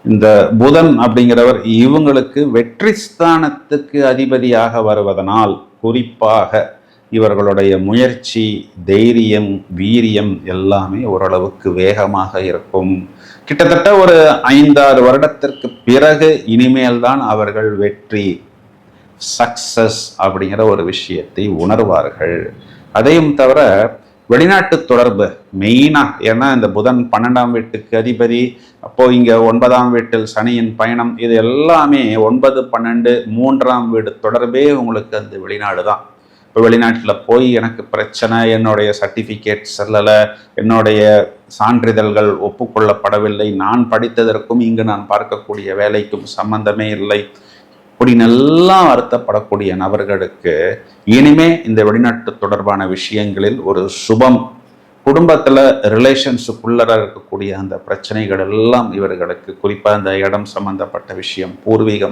இந்த புதன் அப்படிங்கிறவர் இவங்களுக்கு வெற்றி ஸ்தானத்துக்கு அதிபதியாக வருவதனால் குறிப்பாக இவர்களுடைய முயற்சி, தைரியம், வீரியம் எல்லாமே ஓரளவுக்கு வேகமாக இருக்கும். கிட்டத்தட்ட ஒரு 5-6 வருடத்திற்கு பிறகு இனிமேல் தான் அவர்கள் வெற்றி, சக்சஸ் அப்படிங்கிற ஒரு விஷயத்தை உணர்வார்கள். அதையும் தவிர வெளிநாட்டு தொடர்பு மெயினா, ஏன்னா இந்த புதன் 12ஆம் வீட்டுக்கு அதிபதி, அப்போ இங்க 9ஆம் வீட்டில் சனியின் பயணம், இது எல்லாமே 9, 12, 3ஆம் வீடு தொடர்பே உங்களுக்கு அந்த வெளிநாடு தான். இப்போ வெளிநாட்டில் போய் எனக்கு பிரச்சனை, என்னுடைய சர்டிஃபிகேட் செல்லலை, என்னுடைய சான்றிதழ்கள் ஒப்புக்கொள்ளப்படவில்லை, நான் படித்ததற்கும் இங்கு நான் பார்க்கக்கூடிய வேலைக்கும் சம்பந்தமே இல்லை, இப்படி நல்லா வருத்தப்படக்கூடிய நபர்களுக்கு இனிமே இந்த வெளிநாட்டு தொடர்பான விஷயங்களில் ஒரு சுபம், குடும்பத்துல ரிலேஷன்ஸுக்குள்ள இருக்கக்கூடிய அந்த பிரச்சனைகள் எல்லாம் இவர்களுக்கு, குறிப்பா இந்த இடம் சம்பந்தப்பட்ட விஷயம், பூர்வீகம்